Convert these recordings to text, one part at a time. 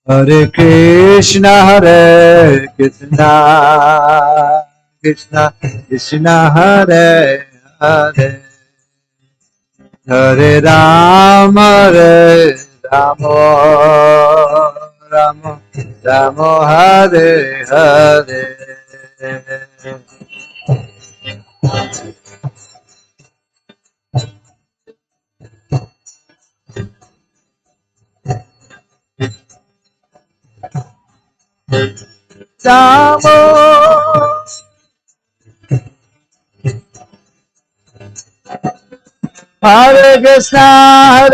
Hare Krishna, Krishna Krishna, Hare Hare, Hare Rama, Rama Rama, Hare Hare. Ramo, Hare Krishna,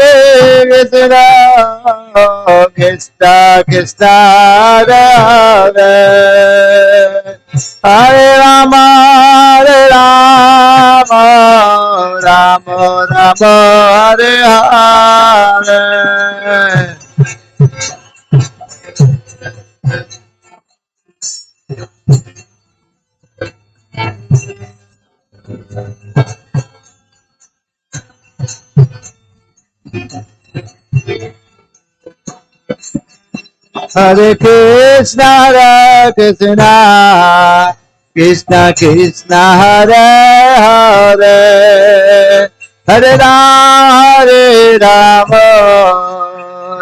Krishna Krishna, Hare Hare, Hare Rama, Rama Rama, Hare Hare. Hare Krishna, Krishna Krishna, Hare Hare, Hare Rama,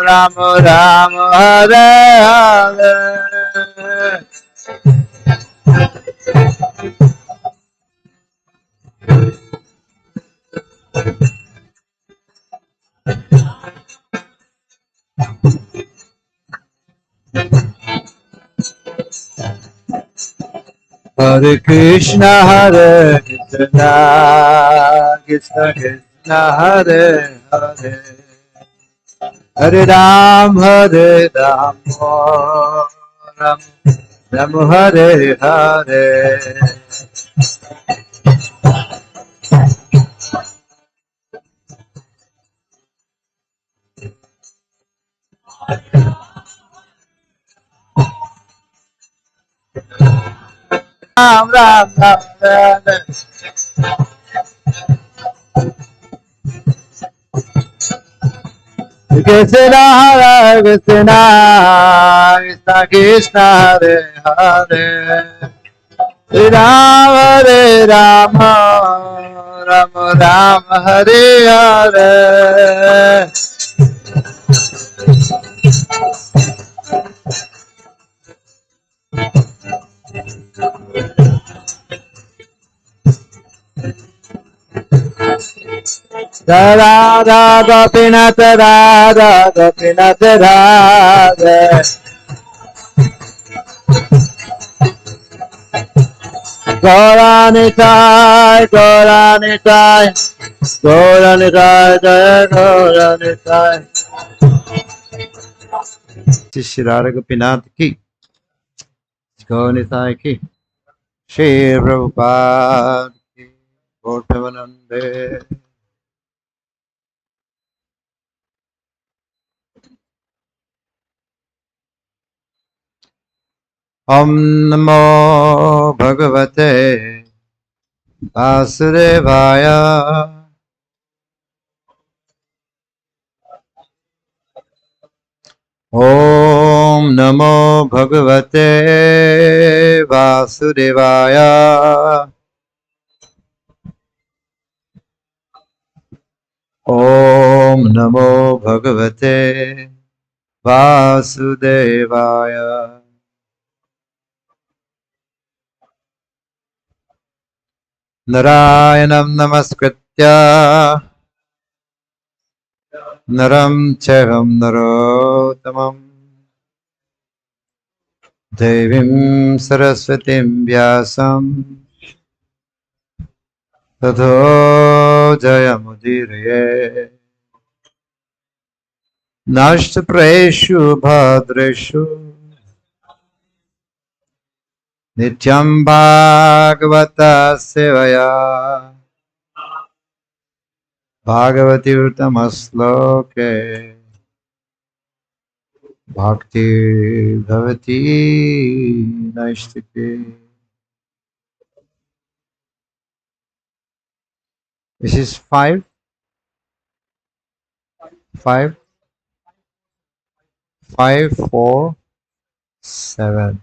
Rama Rama, Hare Hare. Hare Krishna, Krishna Krishna, Hare Hare, Hare Rama, Ram Ram, Hare Hare. Ram Ram Ram Ram. Krishna, Krishna Krishna Krishna, Hare Hare, Hare Rama, Rama Rama, Hare Hare. Radha Gopinath, Radha Gopinath, Radha. Gauranitai, Gauranitai, Gauranitai, Jaya Gauranitai. Shri Radha Gopinath ki, Gauranitai ki, Shri Prabhupada ki, Gaur Premanande. Om Namo Bhagavate Vasudevaya. Om Namo Bhagavate Vasudevaya. Om Namo Bhagavate Vasudevaya. Narayanam Namaskritya Naram Chavam Narottamam Devim Saraswatim Vyasam Tato Jayamudiraye. Nashtapreshu Bhadreshu Nityam Bhagavata Sevaya Bhagavati Uttamasloke Bhakti Bhavati Naistike. This is 5, 4, 7.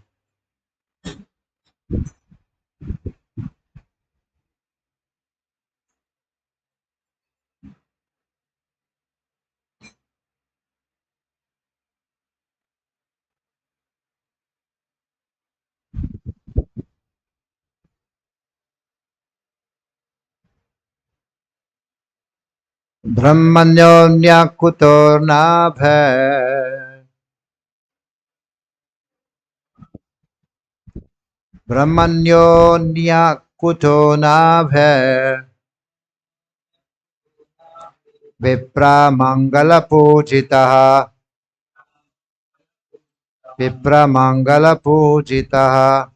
Brahmanyonya kuto nabhe. Brahmanyonya kuto nabhe. Vipra mangala pujitaha. Vipra mangala pujitaha.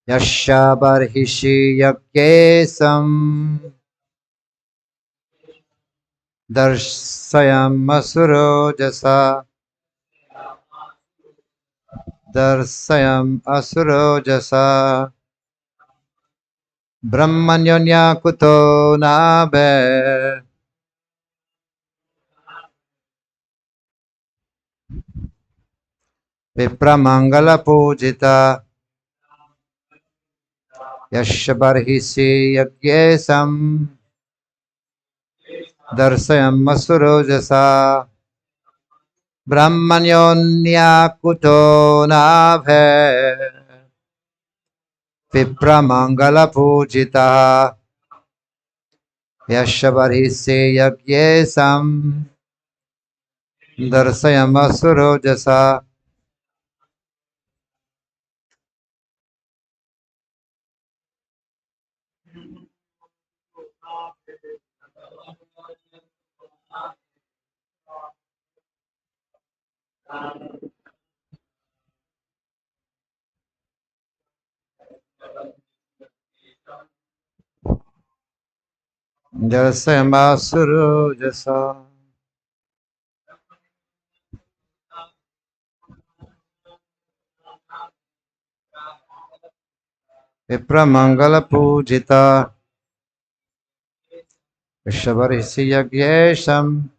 Yasya barhishi yagyesam. Darshayam asuro jasa. Darsayam asuro jasa. Brahmanyonya kuto nabhe. Vipramangala pujita. Yasya barhisi yagyesam. Darsayam asuro jasa. Brahmanyonya kuto nabhe. Vipramangala pujita. Yasya barhisi yagyesam. Darsayam asuro jasa. Darsayam asuro jasa. Vipramangala pujita. Vishavarisi yagyesham.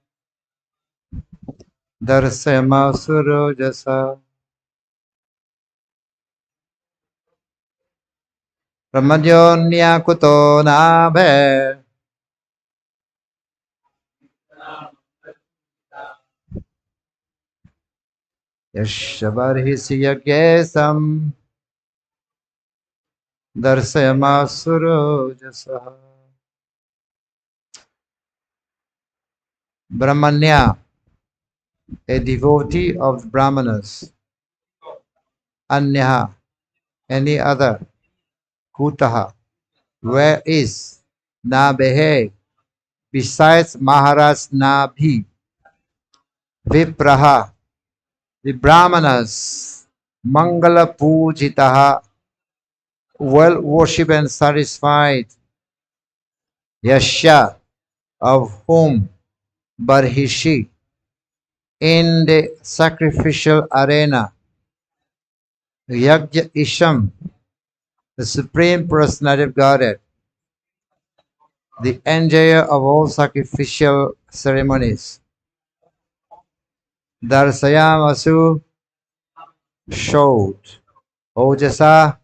Darsayama suro jasa. Brahmadyonya kuto nabhe. Yashavarisi yagyesam. Darsayama suro jasa. Brahmanya, a devotee of Brahmanas. Anyaha, any other. Kutaha, where is? Nabhe, besides Maharaj Nabhi. Vipraha, the Brahmanas. Mangala Pujitaha, well worshipped and satisfied. Yasha, of whom Barhishi, in the sacrificial arena. Yajna Isham, the Supreme Personality of Godhead, the enjoyer of all sacrificial ceremonies. Darsayam Asu showed Ojasa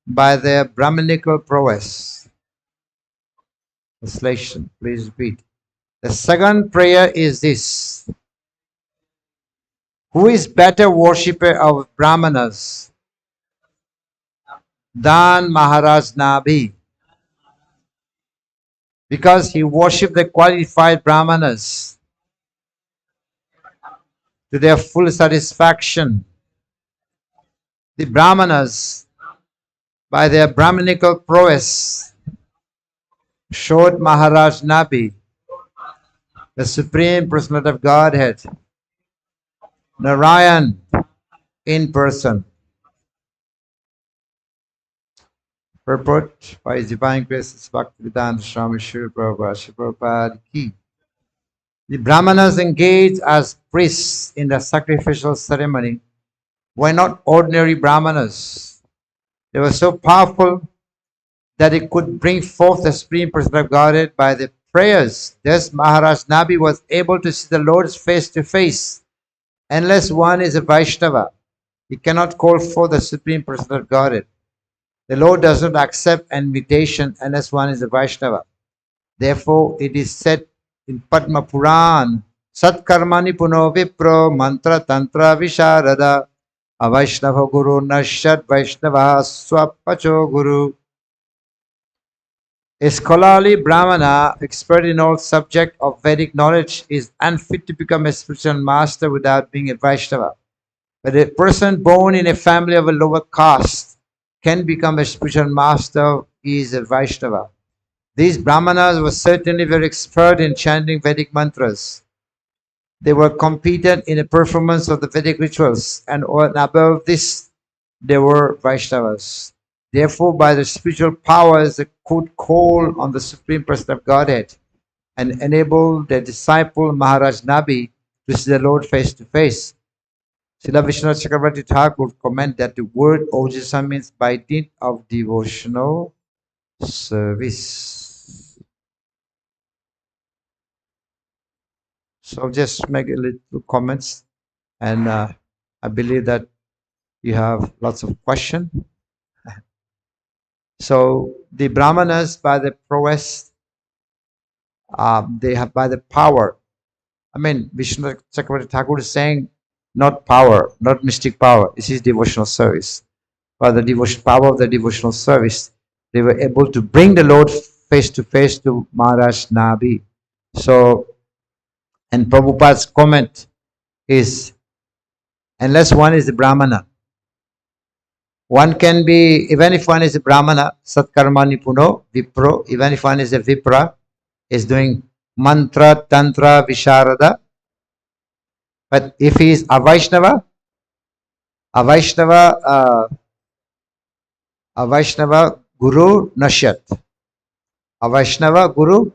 by their Brahminical prowess. Translation, please repeat. The second prayer is this. Who is better worshipper of Brahmanas than Maharaj Nabhi? Because he worshipped the qualified Brahmanas to their full satisfaction. The Brahmanas, by their Brahminical prowess, showed Maharaj Nabhi, the Supreme Personality of Godhead, Narayan in person. Purport by His Divine Grace Bhaktivedanta Swami Srila Prabhupada, Srila Prabhupada Ki. The Brahmanas engaged as priests in the sacrificial ceremony were not ordinary Brahmanas. They were so powerful that it could bring forth the Supreme Personality of Godhead by the prayers. Thus Maharaj Nabi was able to see the Lord's face to face Unless one is a Vaishnava, he cannot call for the Supreme Person of Godhead. The Lord does not accept an invitation unless one is a Vaishnava. Therefore, it is said in Padma Puran, Satkarmani Puno Vipro Mantra Tantra Visharada Avaishnava Guru Nashat Vaishnava Swapacho Guru. A scholarly Brahmana, expert in all subject of Vedic knowledge, is unfit to become a spiritual master without being a Vaishnava. But a person born in a family of a lower caste can become a spiritual master. He is a Vaishnava. These Brahmanas were certainly very expert in chanting Vedic mantras. They were competent in the performance of the Vedic rituals, and above this, they were Vaishnavas. Therefore, by the spiritual powers, they could call on the Supreme Person of Godhead and enable their disciple Maharaj Nabi to see the Lord face to face. Srila Vishwanath Chakravarti Thakur comment that the word ojasa means by dint of devotional service. So just make a little comments, and I believe that you have lots of questions. So the Brahmanas, by the prowess, they have by the power. I mean, Vishnu Chakravarti Thakur is saying not power, not mystic power. This is devotional service. By the devotion power of the devotional service, they were able to bring the Lord face to face to Maharaj Nabi. So, and Prabhupada's comment is, unless one is a Brahmana, one can be, even if one is a Brahmana, Satkarmani Puno, Vipro, even if one is a Vipra, is doing mantra, tantra, visharada. But if he is a Vaishnava, Guru Nashyat. A Vaishnava Guru,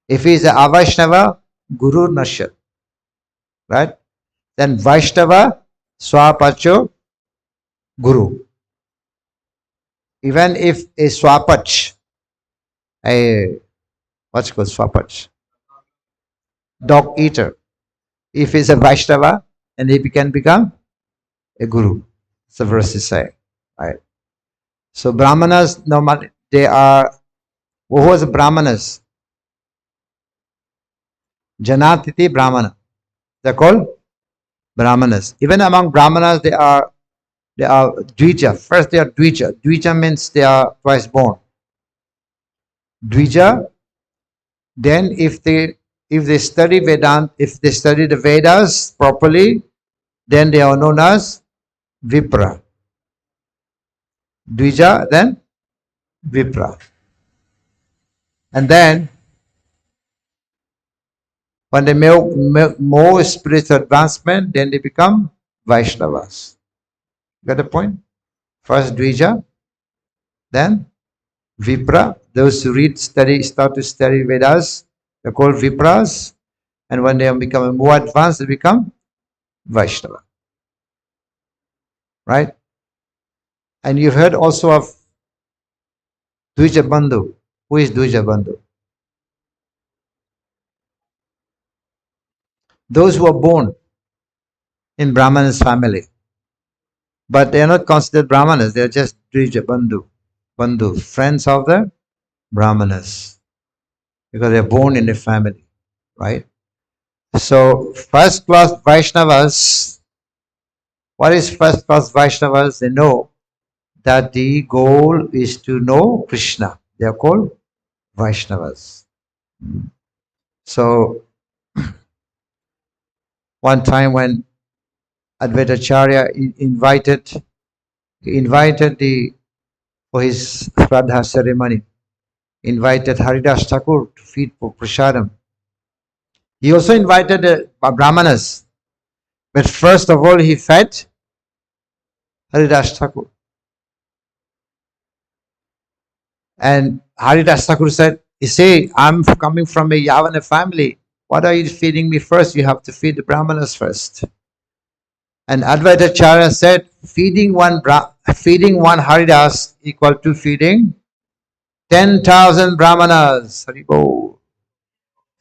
if he is a Vaishnava, Guru Nashyat. Right? Then Vaishnava Swapacho Guru. Even if a Swapach, what's called Swapach? Dog eater. If he's a Vaishnava, and he can become a Guru. The verse is saying. Right? So Brahmanas, normally, they are, who was the Brahmanas? Janatiti Brahmana. They're called Brahmanas. Even among Brahmanas, they are Dvija. First they are Dvija. Dvija means they are twice born. Dvija, then if they study Vedanta, if they study the Vedas properly, then they are known as Vipra. Dvija, then Vipra. And then, when they make more spiritual advancement, then they become Vaishnavas. Got the point? First Dvija, then Vipra. Those who start to study Vedas, they're called Vipras. And when they become more advanced, they become Vaishnava. Right? And you've heard also of Dvija Bandhu. Who is Dvija Bandhu? Those who are born in Brahmana's family. But they are not considered Brahmanas. They are just Dvija Bandhu, friends of the Brahmanas. Because they are born in a family. Right? So, first class Vaishnavas, what is first class Vaishnavas? They know that the goal is to know Krishna. They are called Vaishnavas. So, one time when Advaitacharya invited for his Shraddha ceremony, invited Haridas Thakur to feed for Prasadam. He also invited the Brahmanas, but first of all he fed Haridas Thakur. And Haridas Thakur said, you say, I'm coming from a Yavana family. What are you feeding me first? You have to feed the Brahmanas first. And Advaitacharya said, feeding one Haridas equal to feeding 10,000 Brahmanas. Haribol.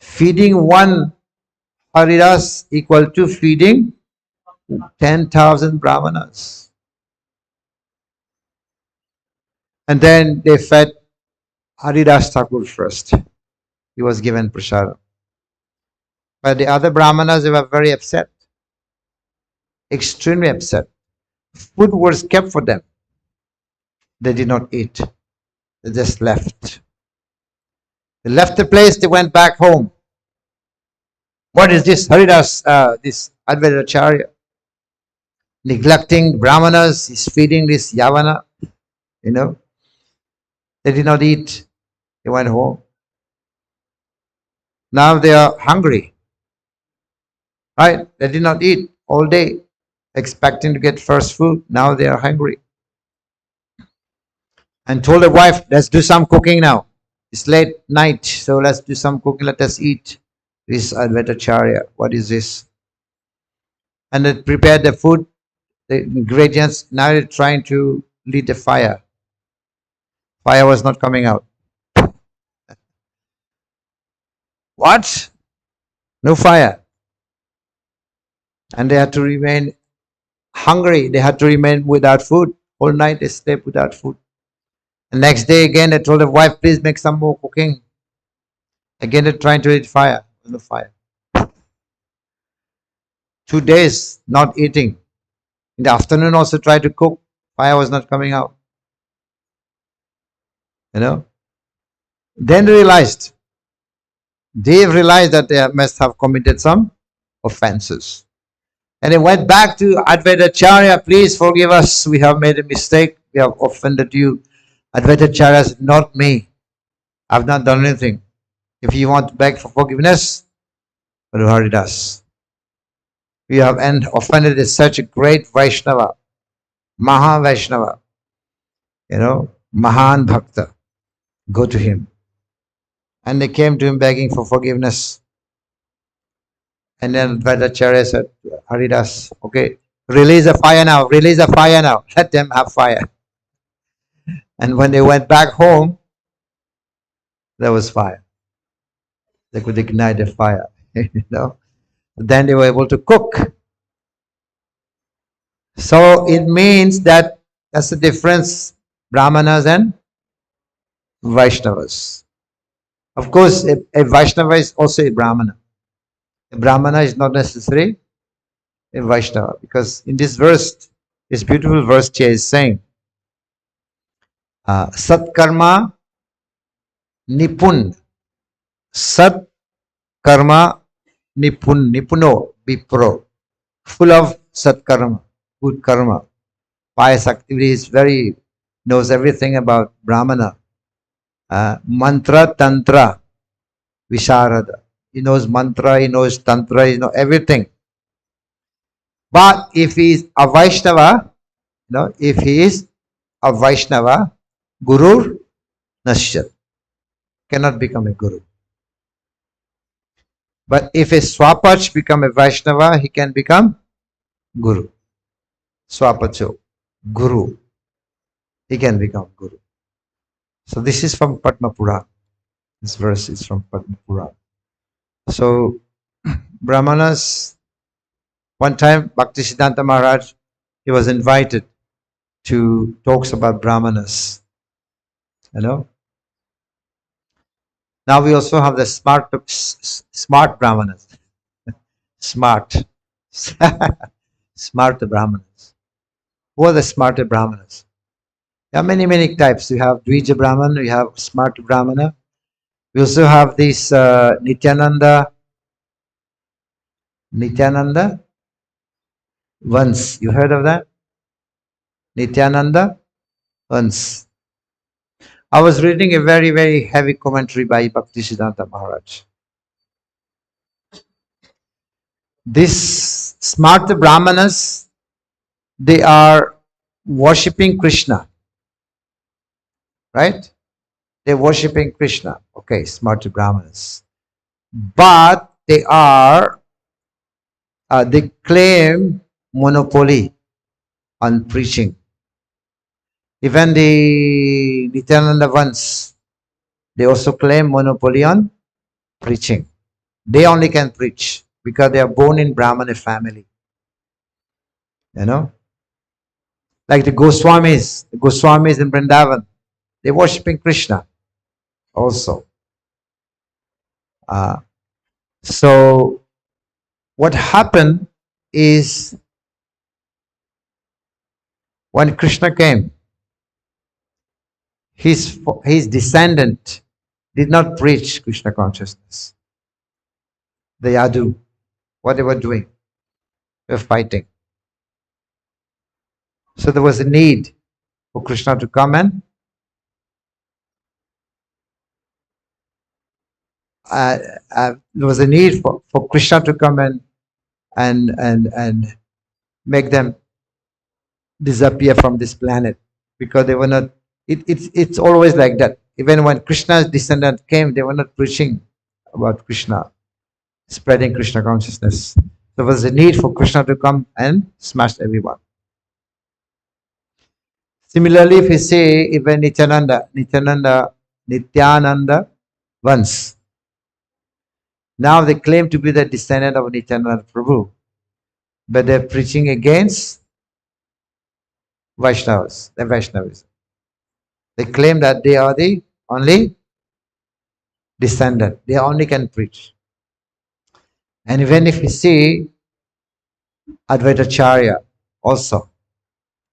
Feeding one Haridas equal to feeding 10,000 brahmanas. And then they fed Haridas Thakur first. He was given prasada. But the other brahmanas, they were very upset, extremely upset. Food was kept for them. They did not eat. They just left. They left the place, they went back home. What is this Haridas, this Advaita Acharya? Neglecting brahmanas, he's feeding this Yavana, you know. They did not eat. They went home. Now they are hungry. Right? They did not eat all day, expecting to get first food. Now they are hungry. And told the wife, let's do some cooking now. It's late night, so let's do some cooking. Let us eat. This Advaita Acharya. What is this? And they prepared the food, the ingredients. Now they're trying to lead the fire. Fire was not coming out. What? No fire. And they had to remain hungry. They had to remain without food. All night they slept without food. The next day again they told the wife, please make some more cooking. Again they're trying to eat fire. No fire. 2 days not eating. In the afternoon also tried to cook. Fire was not coming out. You know. Then they realized that they must have committed some offenses. And they went back to Advaita Acharya, please forgive us, we have made a mistake, we have offended you. Advaita Acharya said, not me, I've not done anything. If you want to beg for forgiveness, Guru Haridas. We have offended such a great Vaishnava, Maha Vaishnava, you know, Mahan Bhakta. Go to him. And they came to him begging for forgiveness. And then Advaita Acharya said, Haridas, okay, release the fire now, release the fire now. Let them have fire. And when they went back home, there was fire. They could ignite the fire, you know. Then they were able to cook. So it means that that's the difference, Brahmanas and Vaishnavas. Of course, a Vaishnava is also a Brahmana. A Brahmana is not necessarily a Vaishnava, because in this verse, this beautiful verse here is saying, Sat Karma Nipun. Sat Karma Nipun. Nipuno, be pro. Full of Sat Karma, good karma. Pious activity is knows everything about Brahmana. Mantra, Tantra, Visharada. He knows mantra, he knows tantra, he knows everything. But if he is a Vaishnava, if he is a Vaishnava, Guru Nashyat, cannot become a Guru. But if a Swapach become a Vaishnava, he can become Guru. Swapacho, Guru. He can become Guru. So this is from Padma Purana. This verse is from Padma Purana. So Brahmanas, one time Bhaktisiddhanta Maharaj, he was invited to talks about Brahmanas. You know. Now we also have the smart Brahmanas. Smart. Smart Brahmanas. Who are the smarter Brahmanas? There are many types. You have Dvija Brahman, you have smart Brahmana. We also have this Nityananda Vans. You heard of that? Nityananda Vans. I was reading a very heavy commentary by Bhaktisiddhanta Maharaj. These smart Brahmanas, they are worshipping Krishna. Right? They're worshipping Krishna. Okay, smart Brahmanas. But they claim monopoly on preaching. Even the Nityananda ones, they also claim monopoly on preaching. They only can preach because they are born in Brahmana family. You know, like the Goswamis in Vrindavan, they're worshipping Krishna also. Uh, so what happened is when Krishna came, his descendant did not preach Krishna consciousness. The Yadu, what they were doing, they were fighting. So there was a need for Krishna to come and there was a need for Krishna to come and make them disappear from this planet because they were not. It's always like that. Even when Krishna's descendant came, they were not preaching about Krishna, spreading Krishna consciousness. There was a need for Krishna to come and smash everyone. Similarly, if we say even Nityananda once, now they claim to be the descendant of Nityananda Prabhu, but they're preaching against Vaishnavas, the Vaishnavism. They claim that they are the only descendant. They only can preach. And even if we see Advaitacharya also,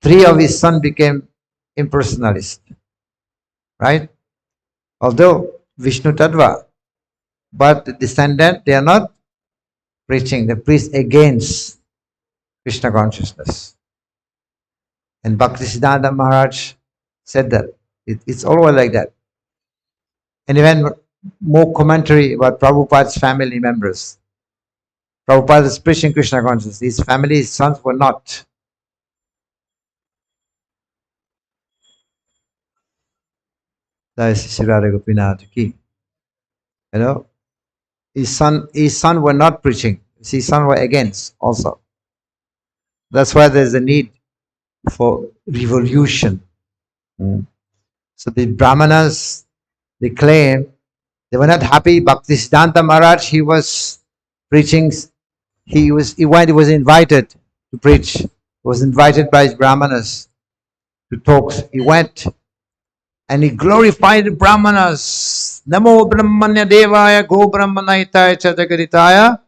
three of his sons became impersonalists, right? Although Vishnu Tattva, but the descendant, they are not preaching. They preach against Krishna consciousness. And Bhaktisiddhanta Maharaj said that. It's always like that. And even more commentary about Prabhupada's family members. Prabhupada is preaching Krishna consciousness. His family, his sons were not. That is Sri Radha Gopinath ki. You know, his son were not preaching. His son were against also. That's why there's a need for revolution. So the Brahmanas, they claim they were not happy. Bhaktisiddhanta Maharaj, he was preaching. He was invited to preach. He was invited by his Brahmanas to talk. He went and he glorified the Brahmanas. Namo Brahmanya Devaya Go Brahmanayitaya Chadagaritaya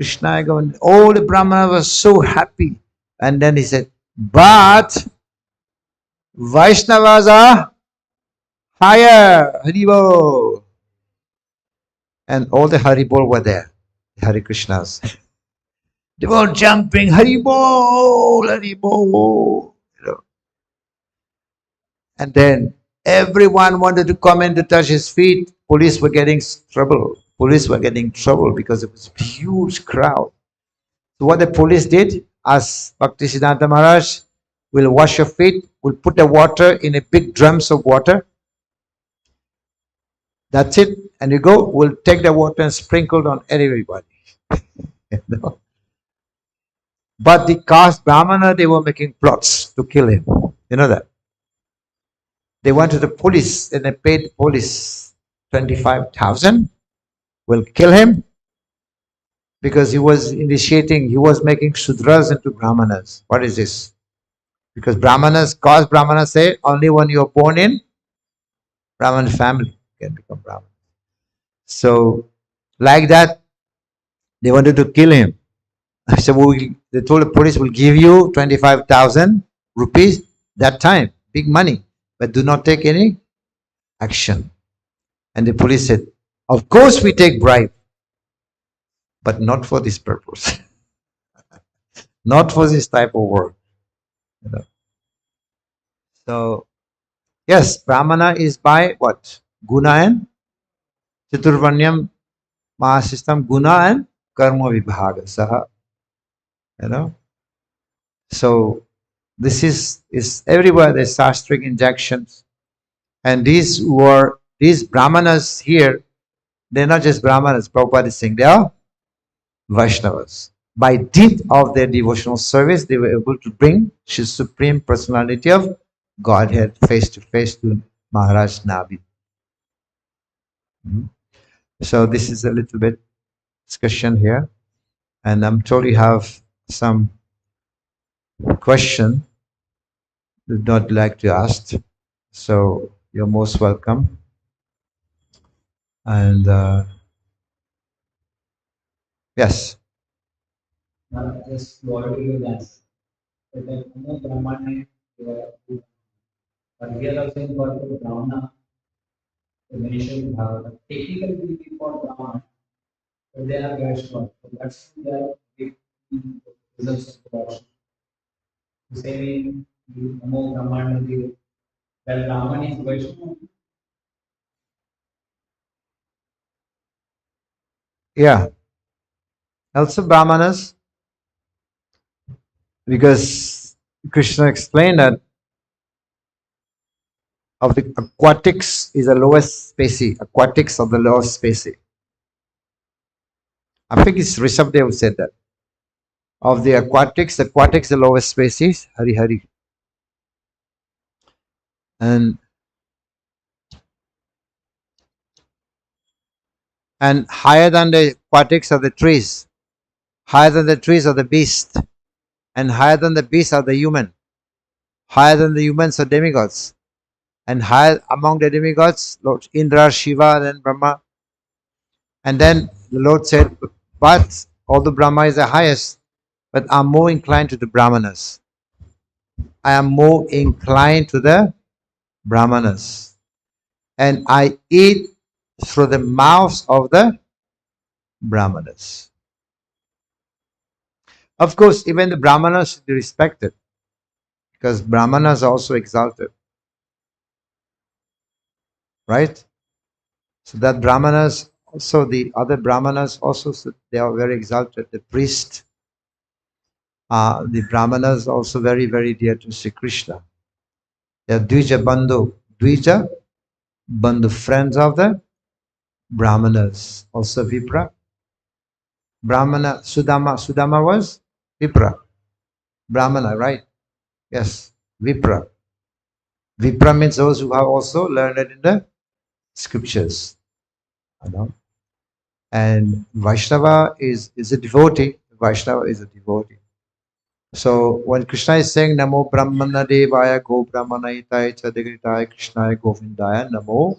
Krishnaya Govinda. All the Brahmanas were so happy. And then he said, but Vaishnavas are higher. Haribol. And all the Haribol were there. The Hare Krishnas. They were all jumping. Haribol, Haribol. You know. And then everyone wanted to come in to touch his feet. Police were getting trouble. Police were getting trouble because it was a huge crowd. So what the police did, asked Bhaktisiddhanta Maharaj, we'll wash your feet, we'll put the water in a big drums of water. That's it. And you go, we'll take the water and sprinkle it on everybody. You know? But the caste Brahmana, they were making plots to kill him. You know that? They went to the police and they paid the police 25,000. We'll kill him because he was making Shudras into Brahmanas. What is this? Because caste Brahmanas say only when you are born in Brahman family can become Brahman. So, like that, they wanted to kill him. So they told the police, we'll give you 25,000 rupees that time, big money, but do not take any action. And the police said, of course we take bribe, but not for this purpose. Not for this type of work. You know. So, yes, Brahmana is by what? Guna and Chaturvanyam Mahasistam, Guna and Karma Vibhaga Saha. You know. So, this is everywhere there's sastric injections. And these Brahmanas here, they're not just Brahmanas, Prabhupada is saying, they are Vaishnavas. By dint of their devotional service, they were able to bring His Supreme Personality of Godhead face to face to Maharaj Nabi. So this is a little bit discussion here. And I'm told you have some question would not like to ask. So you're most welcome. And yes. Just already dance. But then Brahmana, but here also in Brahmana, the mentioned technically for Brahmana, but they are Vaishnava. So that's the results of the the same in Namo Brahmana, well, Brahman is Vaishnava. Yeah, also Brahmanas, because Krishna explained that of the aquatics is the lowest species, aquatics of the lowest species. I think it's Rishabdev who said that. Of the aquatics the lowest species, Hari Hari. And higher than the aquatics are the trees, higher than the trees are the beast, and higher than the beasts are the human, higher than the humans are demigods, and higher among the demigods, Lord Indra, Shiva, and Brahma. And then the Lord said, but although Brahma is the highest, but I'm more inclined to the Brahmanas. I am more inclined to the Brahmanas. And I eat through the mouths of the Brahmanas. Of course, even the Brahmanas should be respected because Brahmanas are also exalted, right? So that Brahmanas, also the other Brahmanas also, they are very exalted. The priest, the Brahmanas also very, very dear to Sri Krishna. They are Dvija Bandhu, friends of the Brahmanas. Also Vipra. Brahmana, Sudama was Vipra. Brahmana, right? Yes, Vipra. Vipra means those who have also learned in the scriptures. You know? And Vaishnava is a devotee. Vaishnava is a devotee. So when Krishna is saying Namo Brahmana Devaya Go Brahmana Itai Chadagritaya Krishnaya Govindaya Namo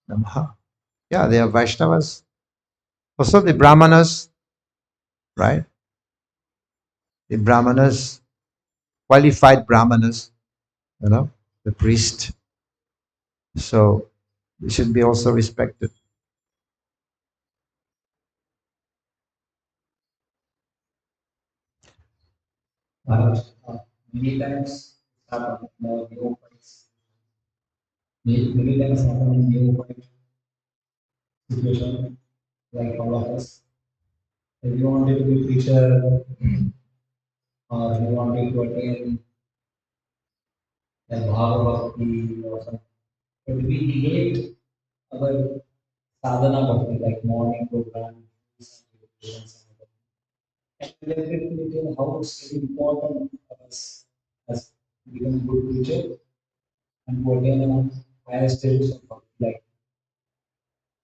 Namaha. Yeah, they are Vaishnavas. Also the Brahmanas, right? The Brahmanas, qualified Brahmanas, you know, the priest. So they should be also respected. Maharaj, many times happen in neophytes. Many times happen in neophyte situation, like all of us. If you wanted to be a preacher or you wanted to attain a bhava bhakti or something, but we negate our sadhana bhakti, like morning program, and definitely how it's important for us as become a good preacher and to attain a higher status of bhakti, like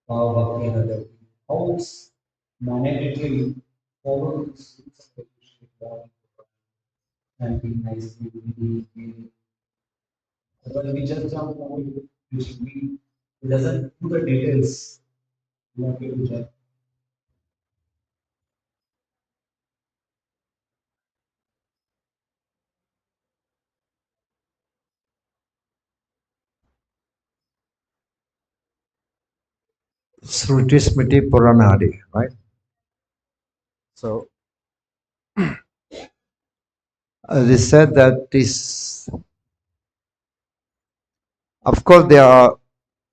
bhava bhakti and other. How it's mandatory follow this and be nicely, be otherwise we just jump over it, which we it doesn't do the details we want to jump. Sruti Smriti Puranadi, right? So they said that this, of course, there are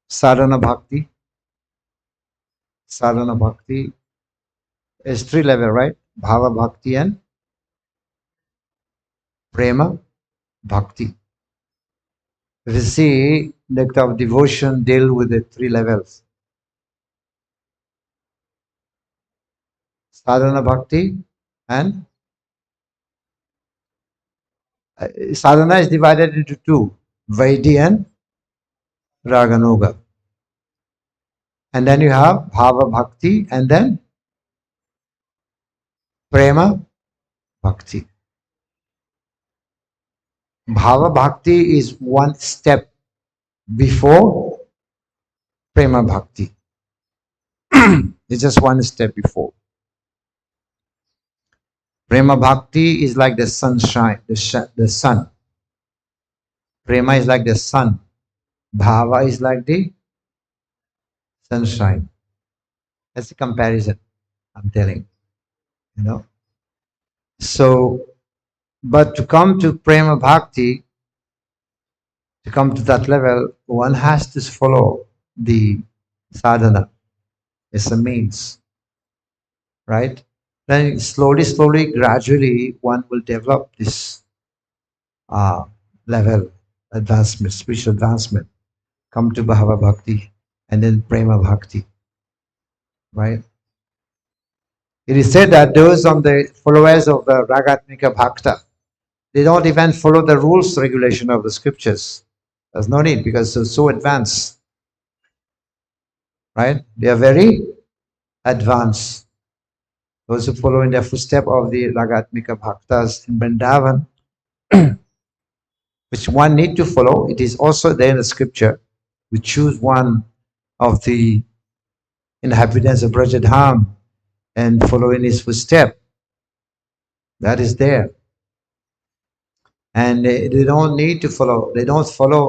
sadhana bhakti. Sadhana bhakti is three level, right? Bhava bhakti and prema bhakti. If you see, nectar of devotion deal with the three levels. Sadhana bhakti and sadhana is divided into two, Vaidhi and Raganuga. And then you have Bhava Bhakti and then Prema Bhakti. Bhava Bhakti is one step before Prema Bhakti. It's just one step before. Prema Bhakti is like the sunshine, the sun. Prema is like the sun. Bhava is like the sunshine. That's a comparison, I'm telling, you know. So, but to come to Prema Bhakti, to come to that level, one has to follow the sadhana. It's a means, right? Then slowly, gradually, one will develop this level, advancement, spiritual advancement. Come to Bhava Bhakti and then Prema Bhakti, right? It is said that those on the followers of the Ragatmika Bhakta, they don't even follow the rules, regulation of the scriptures. There's no need because they're so advanced, right? They are very advanced. Those who follow in the footsteps of the Ragatmika Bhaktas in Vrindavan, which one need to follow, it is also there in the scripture. We choose one of the inhabitants of Brajadham and follow in his footsteps. That is there. And they don't need to follow, they don't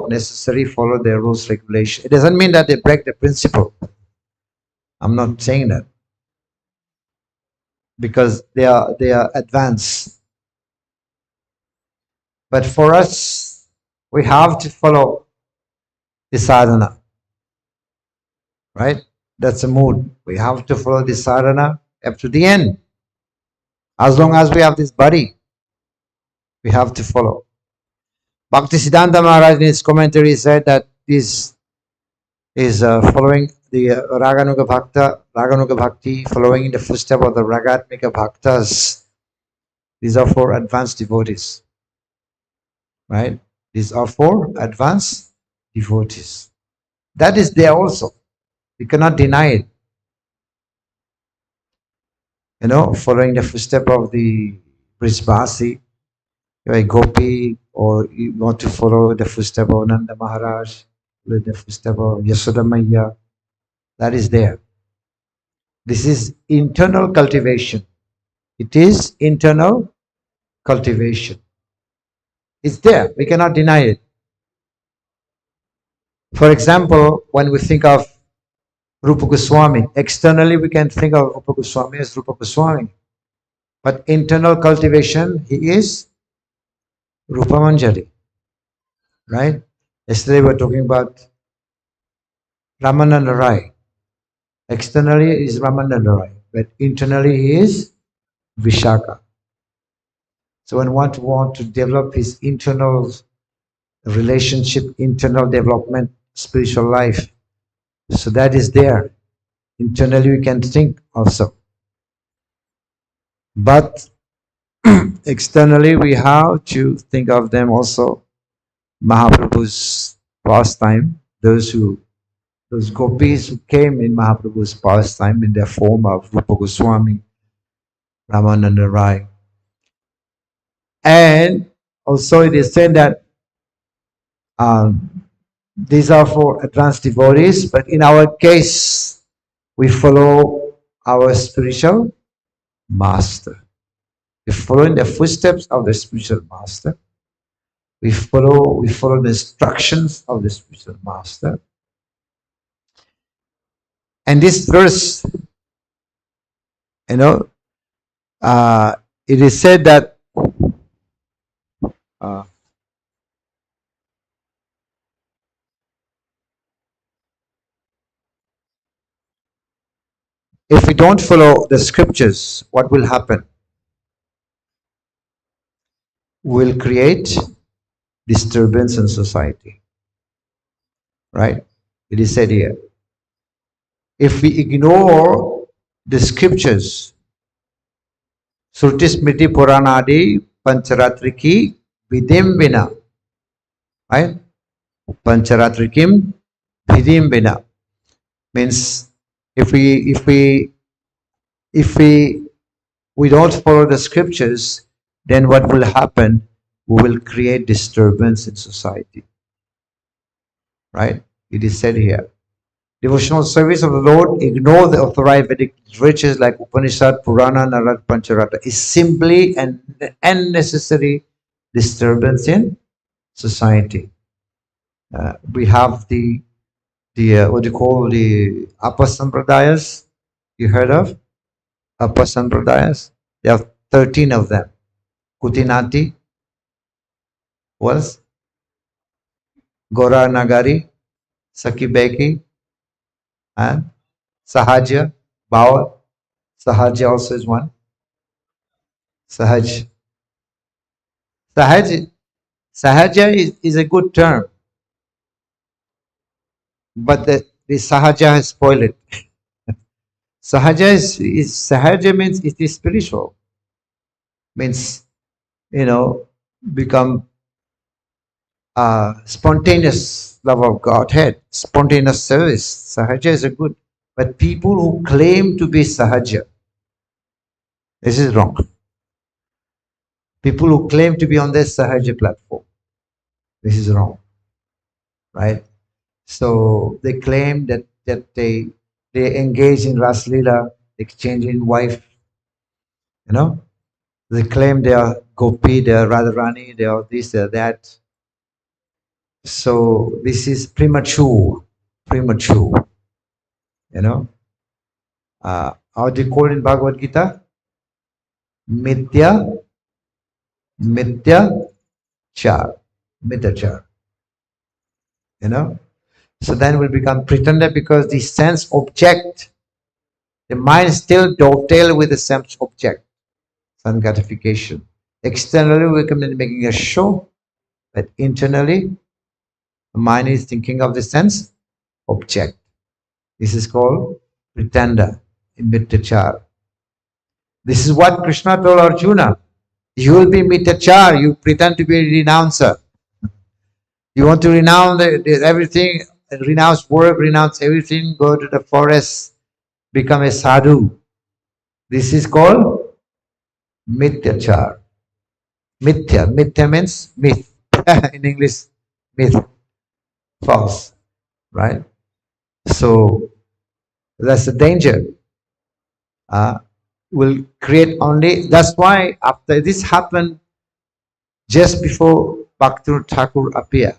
necessarily follow their rules, regulation. It doesn't mean that they break the principle. I'm not saying that. Because they are advanced. But for us, we have to follow the sadhana. Right? That's a mood. We have to follow the sadhana up to the end. As long as we have this body, we have to follow. Bhaktisiddhanta Maharaj in his commentary said that this is following the Raganuga Bhakti, following in the footsteps of the Ragatmika Bhaktas. These are for advanced devotees. Right? These are for advanced devotees. That is there also. We cannot deny it. You know, following the footsteps of the Brijbasi, you're a gopi, or you want to follow the footsteps of Nanda Maharaj, the footsteps of Yasoda Maya, that is there. This is internal cultivation. It is internal cultivation. It's there. We cannot deny it. For example, when we think of Rupa Goswami, externally we can think of Rupa Goswami as Rupa Goswami. But internal cultivation, he is Rupa Manjari. Right? Yesterday we were talking about Ramananda Rai. Externally is Ramananda Rai, but internally he is Vishaka. So when one wants to develop his internal relationship, internal development, spiritual life, so that is there. Internally we can think also. But externally we have to think of them also. Mahaprabhu's pastime, those gopis who came in Mahaprabhu's pastime in the form of Rupa Goswami, Ramananda Rai. And also it is said that these are for advanced devotees, but in our case, we follow our spiritual master. We follow in the footsteps of the spiritual master. We follow the instructions of the spiritual master. And this verse, you know, it is said that if we don't follow the scriptures, what will happen? We'll create disturbance in society. Right? It is said here. If we ignore the scriptures, Sruti Smriti Puranadi Pancharatriki Vidim Vina, right? Pancharatrikim Vidim Vina means if we don't follow the scriptures, then what will happen? who will create disturbance in society. Right? It is said here. Devotional service of the Lord, ignore the authorized Vedic literatures like Upanishad, Purana, Narad, Pancharatra, is simply an unnecessary disturbance in society. We have the what do you call the Upper Sampradayas? You heard of Upper Sampradayas? There are 13 of them. Kutinati was Gora Nagari, Sakibeki, and Sahaja, Bawal. Sahaja also is one. Sahaj. Sahaj, Sahaja is a good term, but the Sahaja has spoiled it. Sahaja is Sahaja means it is spiritual. Means, become spontaneous love of Godhead, spontaneous service. Sahaja is a good. But people who claim to be Sahaja, this is wrong. People who claim to be on this Sahaja platform, this is wrong. Right? So they claim that they engage in Ras Leela, exchanging wife, They claim they are Gopi, they are Radharani, they are this, they are that. So this is premature. How do you call it in Bhagavad Gita? Mithya, Mithya, Char, Mithachar. So then will become pretender because the sense object, the mind still dovetail with the sense object, some gratification. Externally we come in making a show, but internally the mind is thinking of the sense object. This is called pretender, Mithachar. This is what Krishna told Arjuna. You will be Mithachar, you pretend to be a renouncer. You want to renounce everything, renounce work, renounce everything, go to the forest, become a sadhu. This is called Mithyachar. Mithya means myth. In English, myth. False. Right? So that's the danger. Will create only, that's why after this happened, just before Bhaktivinoda Thakur appeared.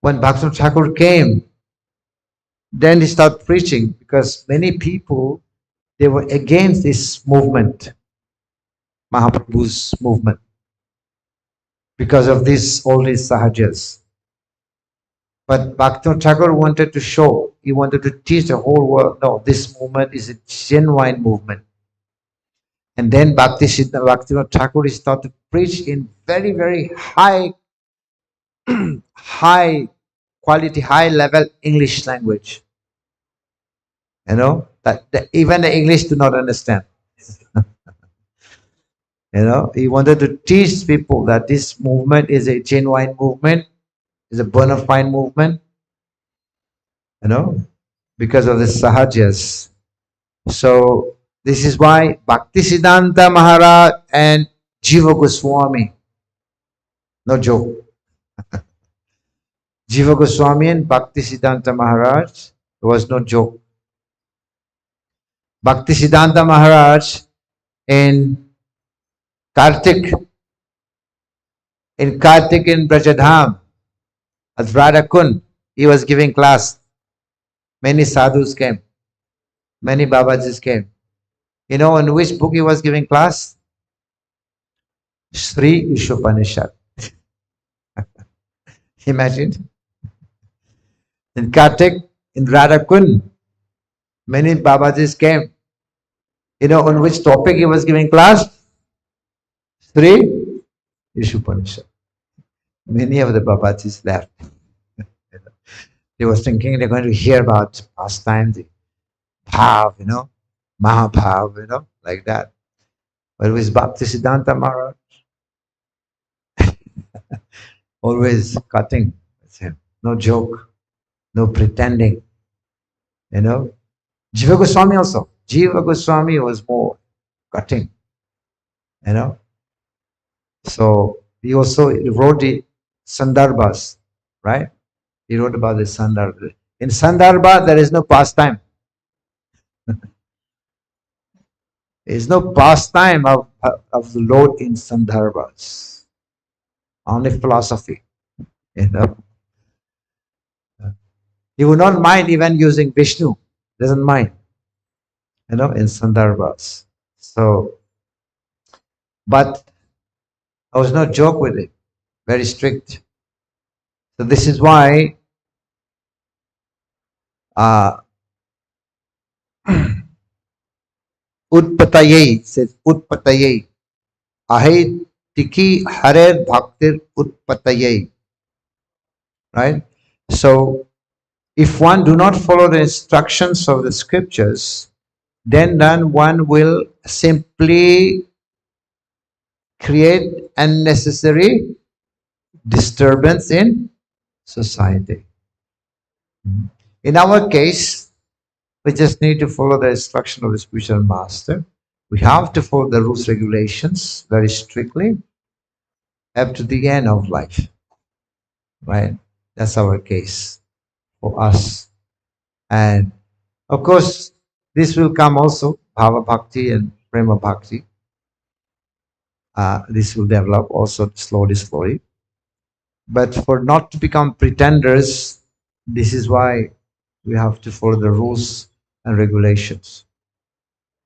When Bhaktivinoda Thakur came, then he started preaching because many people, they were against this movement, Mahaprabhu's movement, because of all these sahajas. But Bhaktivinoda Thakur wanted to show, he wanted to teach the whole world, no, this movement is a genuine movement. And then Bhaktivinoda Thakur started to preach in very, very high quality, high level English language. That even the English do not understand. He wanted to teach people that this movement is a genuine movement, is a bona fide movement, because of the sahajas. So this is why Bhaktisiddhanta Maharaj and Jiva Goswami, no joke. Jiva Goswami and Bhaktisiddhanta Maharaj, there was no joke. Bhaktisiddhanta Maharaj in Kartik in Brajadham, at Radhakund, he was giving class. Many sadhus came. Many Babajis came. In which book he was giving class? Sri Ishopanishad. Imagine. In Kartik, in Radhakund, many Babajis came. On which topic he was giving class? Sri Ishopanishad. Many of the Babajis left. They were thinking they're going to hear about pastime, the bhav, Mahabhav, like that. But with Bhaktisiddhanta Maharaj, always cutting with him. No joke, no pretending. Jiva Goswami also. Jiva Goswami was more cutting. So he also wrote the Sundarbas, right? He wrote about the Sundarbas. In Sundarbha, there is no pastime. There is no pastime of the Lord in Sundarbhas. Only philosophy. You know, he would not mind even using Vishnu. Doesn't mind. In Sundarbhas. So, but I was no joke with it. Very strict. So this is why uh, Utpataye says Utpataye. Ahe tiki harer bhaktir utpataye. Right? So if one do not follow the instructions of the scriptures, then one will simply create unnecessary disturbance in society. In our case, we just need to follow the instruction of the spiritual master. We have to follow the rules, regulations very strictly up to the end of life. Right? That's our case for us. And of course, this will come also, Bhava Bhakti and Prema Bhakti. This will develop also slowly. But for not to become pretenders, this is why we have to follow the rules and regulations.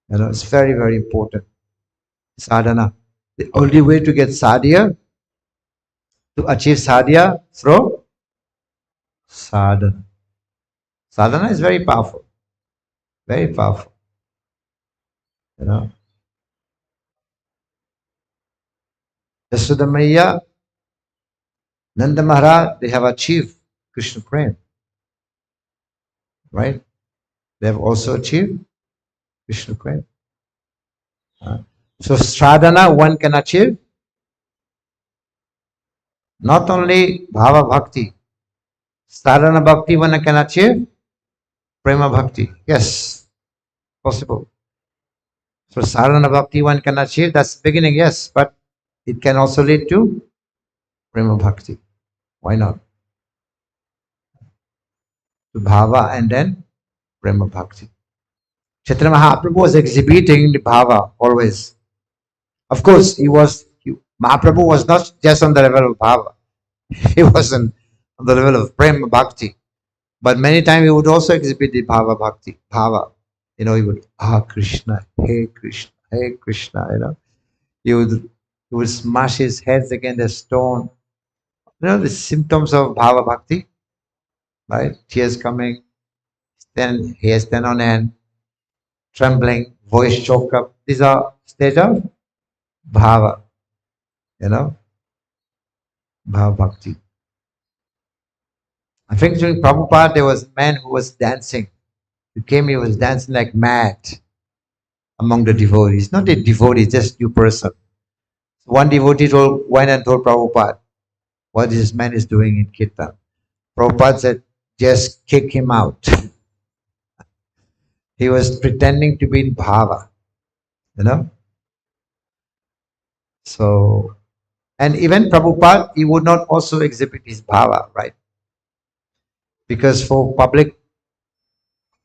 It's very, very important. Sadhana. The only way to get sadhya, to achieve sadhya, through sadhana. Sadhana is very powerful. Very powerful. Yashoda Maya, Nanda Maharaj, they have achieved Krishna Prem. Right? They have also achieved Krishna Prem. So sadhana one can achieve not only Bhava Bhakti, sadhana Bhakti one can achieve Prema Bhakti. Yes, possible. So sadhana Bhakti one can achieve, that's the beginning, yes, but it can also lead to Prema Bhakti. Why not? To Bhava and then Prema Bhakti. Chaitanya Mahaprabhu was exhibiting the Bhava always. Of course, Mahaprabhu was not just on the level of Bhava. He was on the level of Prema Bhakti. But many times he would also exhibit the Bhava Bhakti. Bhava. He would, Krishna, Hey Krishna, Hey Krishna, He would smash his heads against the stone. The symptoms of Bhava Bhakti, right? Tears coming, then hair stand on end, trembling, voice choke up. These are stage of Bhava, Bhava Bhakti. I think during Prabhupada, there was a man who was dancing. He was dancing like mad among the devotees. Not a devotee, just new person. One devotee went and told Prabhupada what this man is doing in Kirtan. Prabhupada said, just kick him out. He was pretending to be in Bhava, So, and even Prabhupada, he would not also exhibit his Bhava, right? Because for public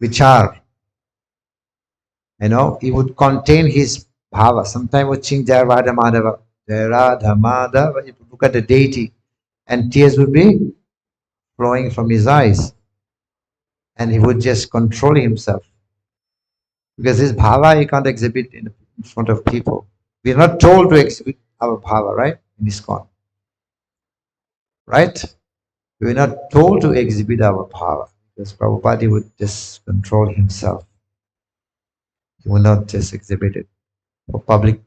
vichar, he would contain his Bhava. Sometimes would sing Jai Radha Madhava, Jai Radha Madhava. You look at the deity, and tears would be flowing from his eyes. And he would just control himself. Because his bhava he can't exhibit in front of people. We are not told to exhibit our bhava, right? In ISKCON. Right? We are not told to exhibit our bhava. Because Prabhupada would just control himself. He would not just exhibit it. For public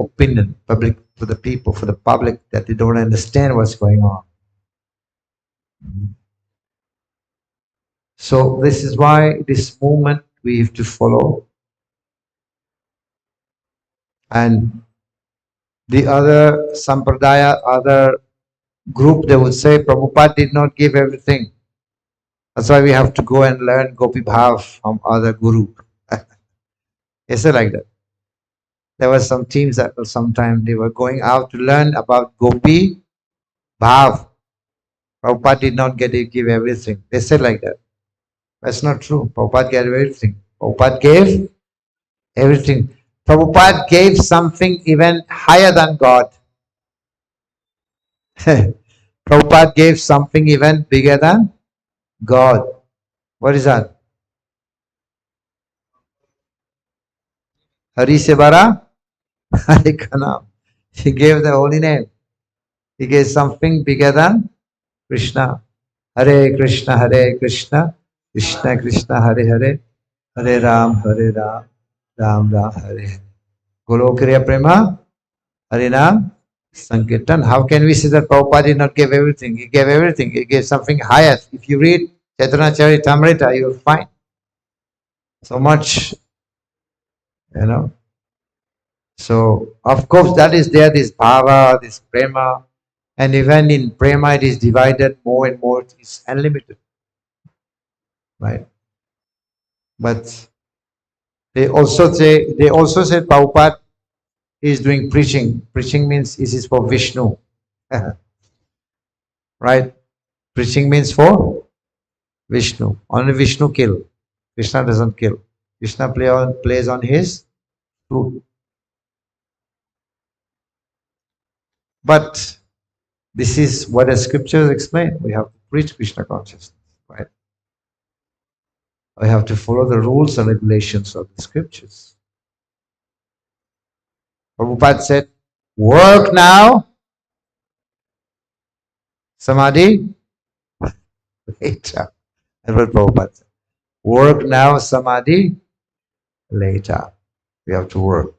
opinion, for the people, for the public, that they don't understand what's going on. So this is why this movement we have to follow. And the other sampradaya, other group, they would say Prabhupada did not give everything. That's why we have to go and learn Gopi Bhav from other guru. Is it like that? There were some teams that sometime they were going out to learn about Gopi Bhav. Prabhupada did not give everything. They said like that. That's not true. Prabhupada gave everything. Prabhupada gave everything. Prabhupada gave something even higher than God. Prabhupada gave something even bigger than God. What is that? Hari Sevara Hari Kanam. He gave the holy name. He gave something bigger than Krishna. Hare Krishna, Krishna Krishna, Hare Hare, Hare Ram, Ram Ram, Hare Hare. Golokriya Prema, Hare Nam, Sankirtan. How can we say that Prabhupada did not give everything? He gave everything. He gave something higher. If you read Chaitanya Charitamrita, you will find so much, you know. So, of course, that is there, this bhava, this prema, and even in prema it is divided more and more, it's unlimited, right? But they also say Prabhupada is doing preaching. Preaching means this is for Vishnu, right? Preaching means for Vishnu. Only Vishnu kill. Krishna doesn't kill. Krishna plays on his flute. But this is what the scriptures explain. We have to preach Krishna consciousness, right? We have to follow the rules and regulations of the scriptures. Prabhupada said, work now, samadhi later. That's what Prabhupada said. Work now, samadhi later. We have to work.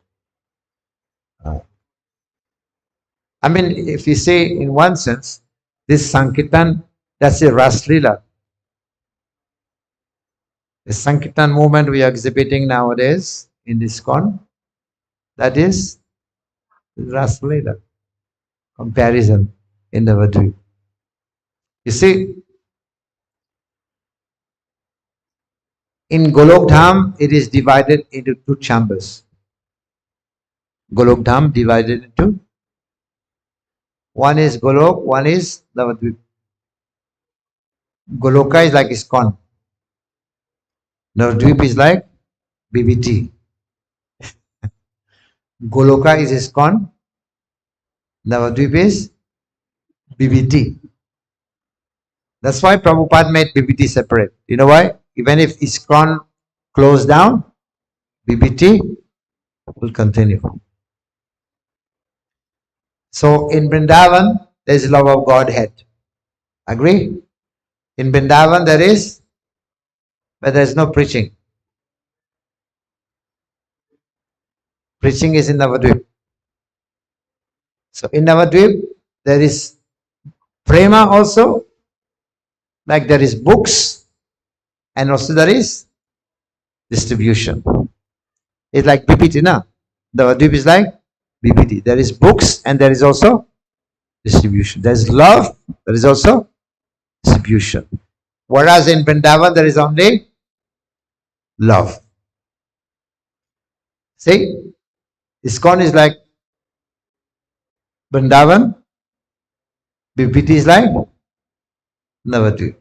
I mean, if you say in one sense, this Sankirtan, that's a Raslila. The Sankirtan movement we are exhibiting nowadays in ISKCON, that is Raslila comparison in the Navadvip. You see, in Golok Dham, it is divided into two chambers. Golok Dham divided into one is Golok, one is Navadvip. Goloka is like ISKCON. Navadvip is like BBT. Goloka is ISKCON. Navadvip is BBT. That's why Prabhupada made BBT separate. You know why? Even if ISKCON closed down, BBT will continue. So in Vrindavan, there is love of Godhead. Agree? In Vrindavan there is, but there is no preaching. Preaching is in Navadvip. So in Navadvip, there is prema also, like there is books, and also there is distribution. It's like BBT, na? Navadvip is like BBT. There is books and there is also distribution. There is love, there is also distribution. Whereas in Vrindavan, there is only love. See, ISKCON is like Vrindavan, BBT is like Navadvip.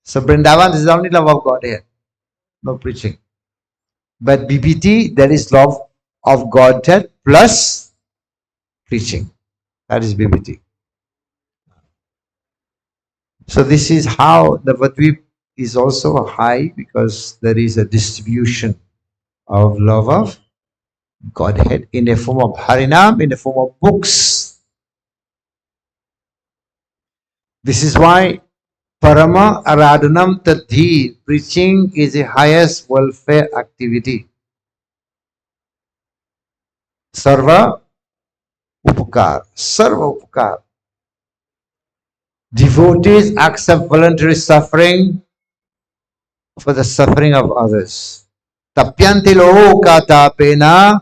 So Vrindavan is only love of God here, no preaching. But BBT, there is love of Godhead plus preaching. That is BBT. So this is how the Navadvip is also high, because there is a distribution of love of Godhead in the form of Harinam, in the form of books. This is why Parama Aradhanam Tadhi, preaching is the highest welfare activity. Sarva Upakar, Sarva Upakar. Devotees accept voluntary suffering for the suffering of others. Tapyanti loka tapena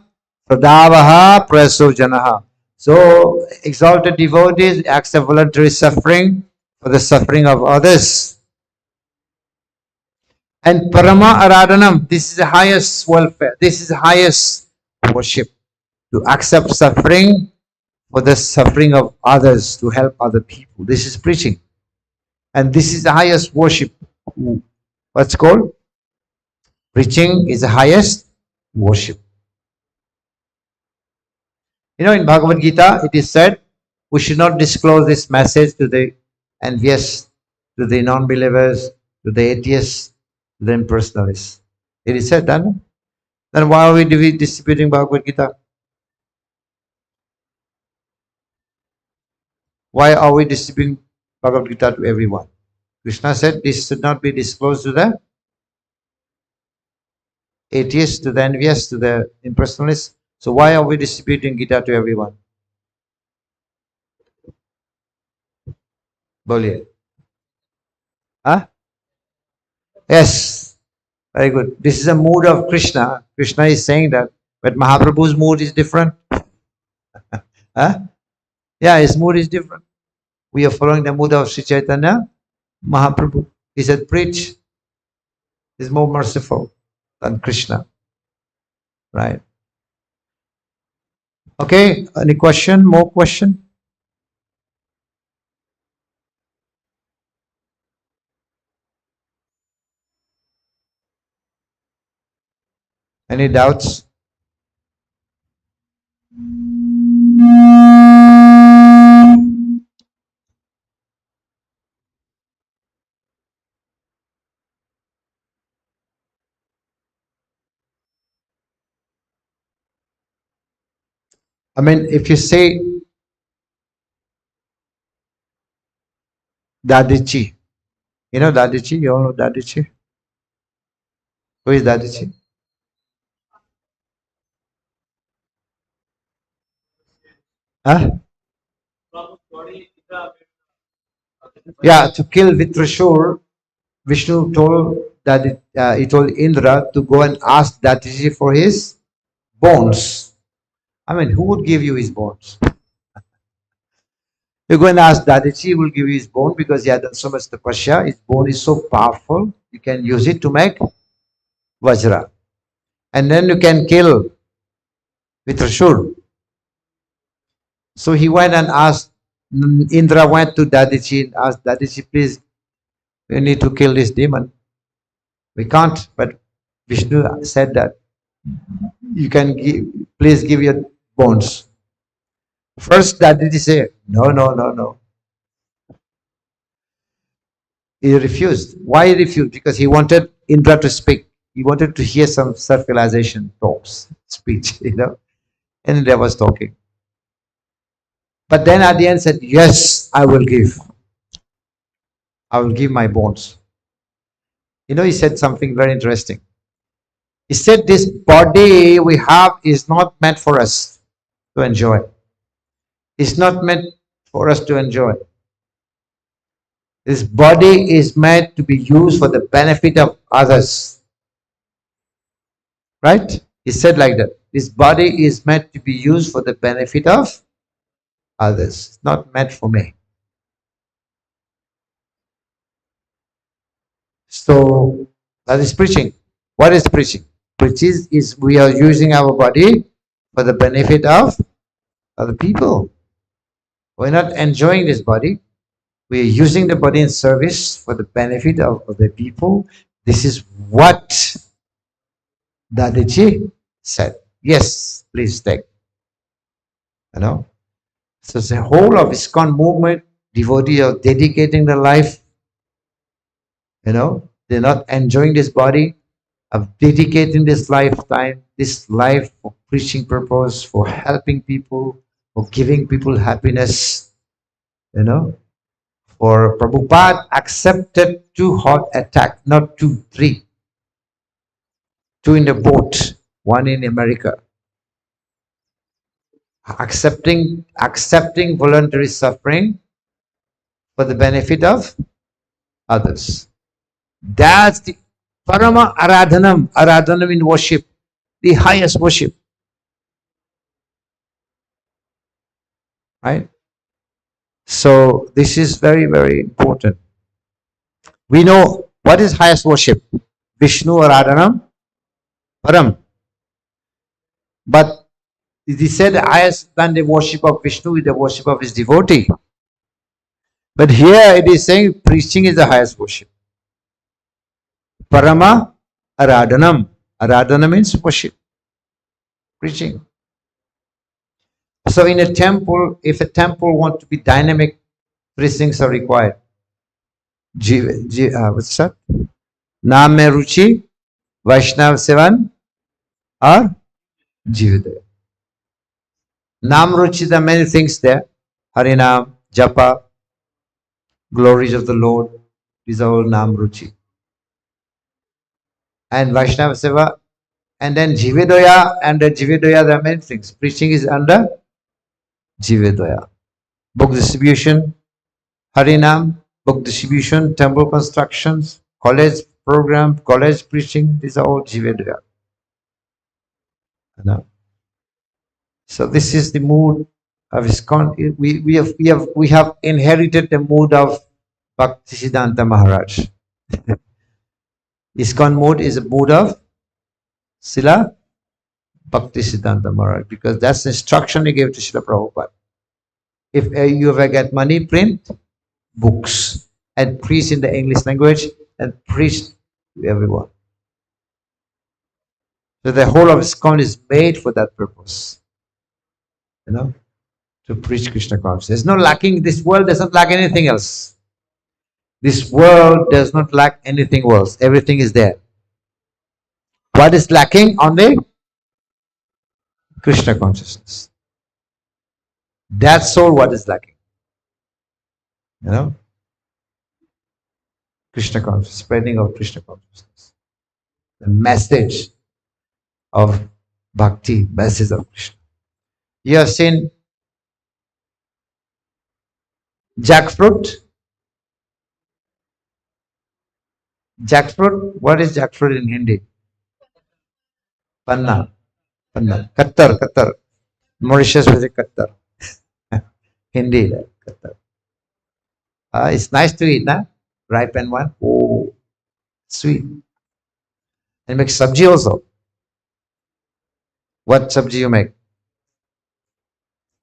pradavaha prasojanaha. So, exalted devotees accept voluntary suffering for the suffering of others. And Parama Aradhanam, this is the highest welfare. This is the highest worship. To accept suffering for the suffering of others, to help other people. This is preaching. And this is the highest worship. What's called? Preaching is the highest worship. You know, in Bhagavad Gita, it is said, we should not disclose this message to the envious, to the non-believers, to the atheists, to the impersonalists. It is said that. Then why are we distributing Bhagavad Gita? Why are we distributing Bhagavad Gita to everyone? Krishna said this should not be disclosed to the atheists, to the envious, to the impersonalists. So why are we distributing Gita to everyone? Boliye. Huh? Yes. Very good. This is a mood of Krishna. Krishna is saying that. But Mahaprabhu's mood is different. Huh? Yeah, his mood is different. We are following the mood of Sri Chaitanya Mahaprabhu. He said, preach. He's more merciful than Krishna. Right? Okay, any question? More question? Any doubts? I mean, if you say Dadichi, you know Dadichi? You all know Dadichi? Who is Dadichi? Huh? Yeah, to kill Vitrashur, Vishnu told that he told Indra to go and ask Dadichi for his bones. I mean, who would give you his bones? You go and ask Dadichi, he will give you his bone because he had done so much tapasya. His bone is so powerful, you can use it to make Vajra. And then you can kill Vitrashur. So he went and asked, Indra went to Dadichi and asked, Dadichi, please, we need to kill this demon. We can't, but Vishnu said that you can give, please give your bones. First, Dadichi said, no, no, no, no. He refused. Why he refused? Because he wanted Indra to speak. He wanted to hear some self-realization talks, speech, you know. And Indra was talking. But then at the end said, yes, I will give. I will give my bones. You know, he said something very interesting. He said, this body we have is not meant for us to enjoy. It's not meant for us to enjoy. This body is meant to be used for the benefit of others. Right? He said like that. This body is meant to be used for the benefit of others. It's not meant for me. So that is preaching. What is preaching? Preaching is we are using our body for the benefit of other people. We're not enjoying this body. We are using the body in service for the benefit of other people. This is what Dadaji said. Yes, please take. You know. So the whole of ISKCON movement, devotees are dedicating their life. You know, they're not enjoying this body, of dedicating this lifetime, this life for preaching purpose, for helping people, for giving people happiness. You know, for Prabhupada accepted 2 hot attack, not 2, 3. 2 in the boat, 1 in America. Accepting voluntary suffering for the benefit of others. That's the Parama Aradhanam. Aradhanam in worship, the highest worship. Right? So this is very, very important. We know what is highest worship. Vishnu Aradhanam, Param. But he said highest than the worship of Vishnu is the worship of his devotee. But here it is saying preaching is the highest worship. Parama Aradhanam. Aradhana means worship, preaching. So in a temple, if a temple wants to be dynamic, three things are required. What's that? Naam mein ruchi, Vaishnav sevan, or Jividaya. Naam ruchi, there are many things there. Harinam, Japa, glories of the Lord. These are all Naam ruchi. And Vaishnava seva, and then Jividaya, under Jividaya there are many things. Preaching is under Jividaya. Book distribution, Harinam, book distribution, temple constructions, college program, college preaching, these are all Jivedaya. So this is the mood of ISKCON. We have inherited the mood of Bhaktisiddhanta Maharaj. ISKCON mood is a mood of Srila Bhaktisiddhanta Maharaj, because that's the instruction he gave to Srila Prabhupada. If you ever get money, print books and preach in the English language and preach to everyone. So the whole of ISKCON is made for that purpose, to preach Krishna consciousness. There's no lacking. This world doesn't lack anything else. This world does not lack anything else. Everything is there. What is lacking? Only Krishna consciousness. That's all what is lacking. Krishna consciousness, spreading of Krishna consciousness. The message of bhakti, message of Krishna. You have seen jackfruit? Jackfruit? What is jackfruit in Hindi? Panna. Panna. Kattar. Mauritius was a kattar. Hindi, kattar. It's nice to eat, na? Ripened one. Oh, sweet. And make sabji also. What sabji you make?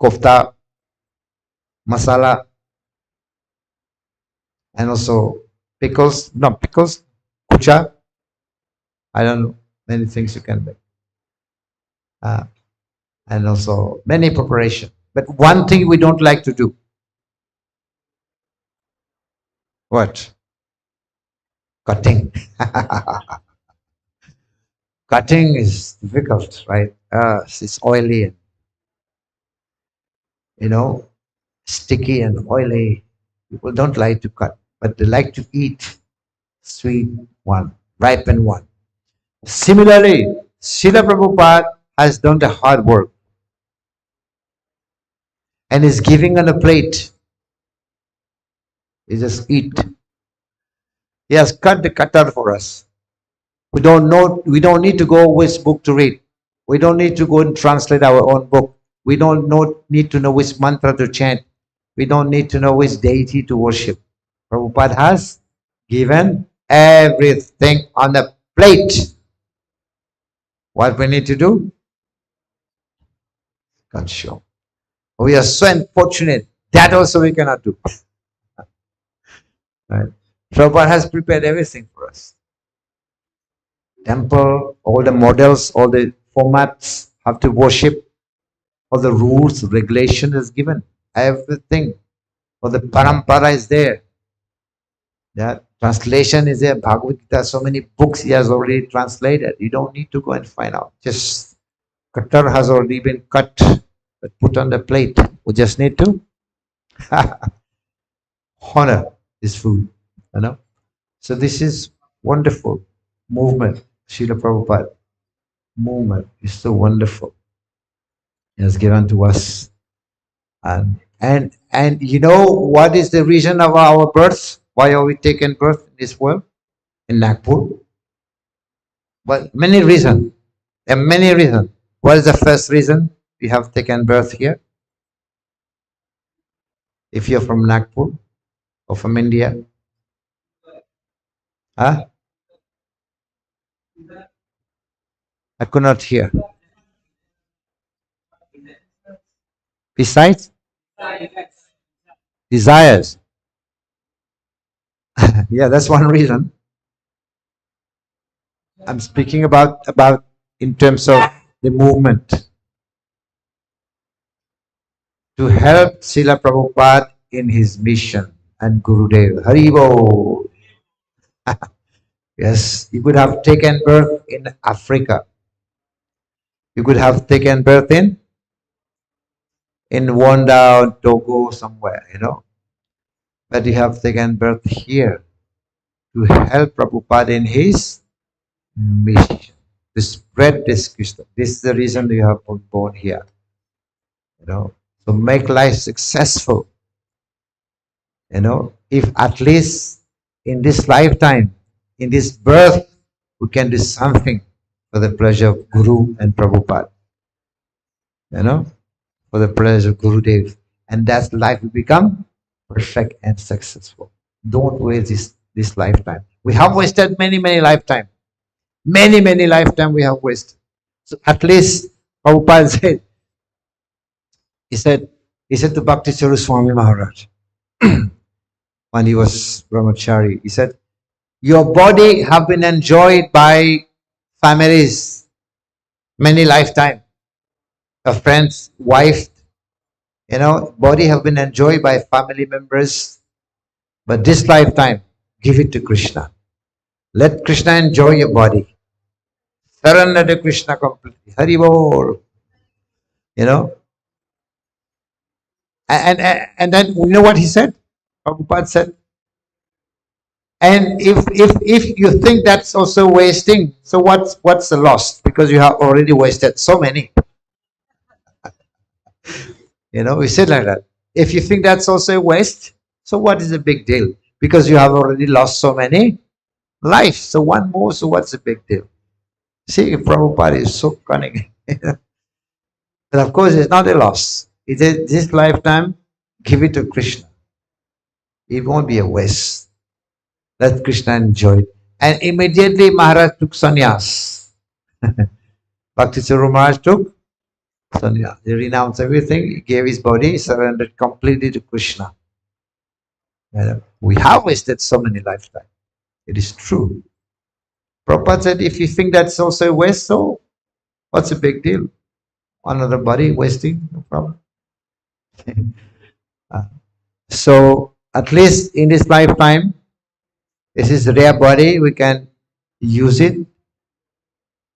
Kofta, masala, and also pickles. No, pickles, kucha. I don't know. Many things you can make. And also many preparation. But one thing we don't like to do. What? Cutting. Cutting is difficult, right? It's oily and, sticky and oily. People don't like to cut, but they like to eat sweet one, ripened one. Similarly, Srila Prabhupada has done the hard work and is giving on a plate. He just eat. He has cut the kattar for us. We don't need to go which book to read. We don't need to go and translate our own book. We don't need to know which mantra to chant. We don't need to know which deity to worship. Prabhupada has given everything on the plate. What we need to do? Can't show. We are so unfortunate. That also we cannot do. Right? Prabhupada has prepared everything for us. Temple, all the models, all the formats, have to worship, all the rules, regulation is given, everything. All the parampara is there. Yeah, translation is there. Bhagavad Gita, so many books he has already translated. You don't need to go and find out. Just kattar has already been cut, but put on the plate. We just need to honor this food. So this is wonderful movement. Srila Prabhupada movement is so wonderful. He has given to us. And you know what is the reason of our birth? Why are we taken birth in this world? In Nagpur? Well, many reasons. There are many reasons. What is the first reason we have taken birth here? If you're from Nagpur or from India? Huh? I could not hear. Besides desires. Yeah, that's one reason. I'm speaking about in terms of the movement to help Srila Prabhupada in his mission and Gurudev. Haribo. Yes, you could have taken birth in Africa. You could have taken birth in Wanda or Togo somewhere, but you have taken birth here to help Prabhupada in his mission to spread this Krishna. This is the reason you have been born here. So make life successful. If at least in this lifetime, in this birth, we can do something for the pleasure of Guru and Prabhupada. For the pleasure of Gurudev. And that life will become perfect and successful. Don't waste this lifetime. We have wasted many, many lifetimes. Many, many lifetimes we have wasted. So at least Prabhupada said, he said to Bhakti Swami Maharaj, when he was brahmachari, he said, your body have been enjoyed by families many lifetime. A friend's wife, body have been enjoyed by family members, but this lifetime, give it to Krishna. Let Krishna enjoy your body. Surrender to Krishna completely. Hari Bol. You know, and then you know what he said? Prabhupada said, and if you think that's also wasting, so what's the loss? Because you have already wasted so many. We said like that. If you think that's also a waste, so what is the big deal? Because you have already lost so many lives. So one more, so what's the big deal? See, Prabhupada is so cunning. But of course, it's not a loss. It is this lifetime, give it to Krishna. It won't be a waste. Let Krishna enjoy it. And immediately Maharaj took sannyas. Bhakti Charu Maharaj took sannyas. He renounced everything. He gave his body, surrendered completely to Krishna. We have wasted so many lifetimes. It is true. Prabhupada said, if you think that's also a waste, so what's the big deal? Another body wasting, no problem. So at least in this lifetime, this is rare body, we can use it,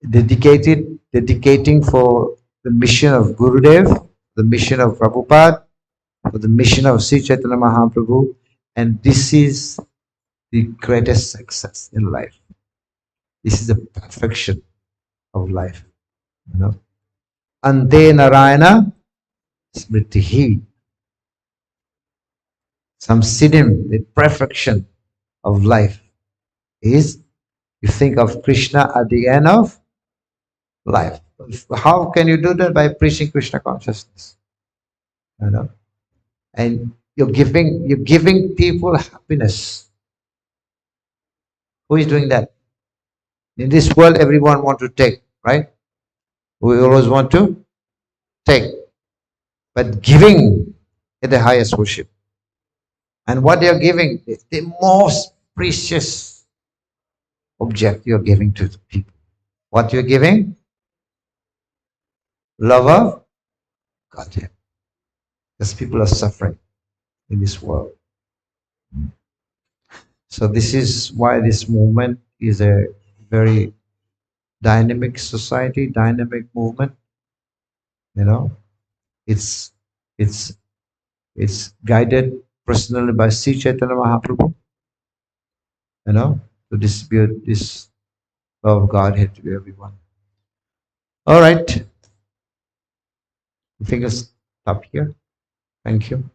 dedicating for the mission of Gurudev, the mission of Prabhupada, for the mission of Sri Chaitanya Mahaprabhu, and this is the greatest success in life. This is the perfection of life. Ante Narayana Smritihi. Samsiddhim, the perfection of life is you think of Krishna at the end of life. How can you do that? By preaching Krishna consciousness. And you're giving people happiness. Who is doing that? In this world, everyone wants to take, right? We always want to take. But giving is the highest worship. And what you're giving is the most precious object you're giving to the people. What you're giving? Love of Godhead. Because people are suffering in this world. So this is why this movement is a very dynamic society, dynamic movement. It's guided personally by Sri Chaitanya Mahaprabhu. To distribute this love of Godhead to everyone. All right. I think I'll stop here. Thank you.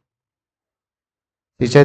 Sri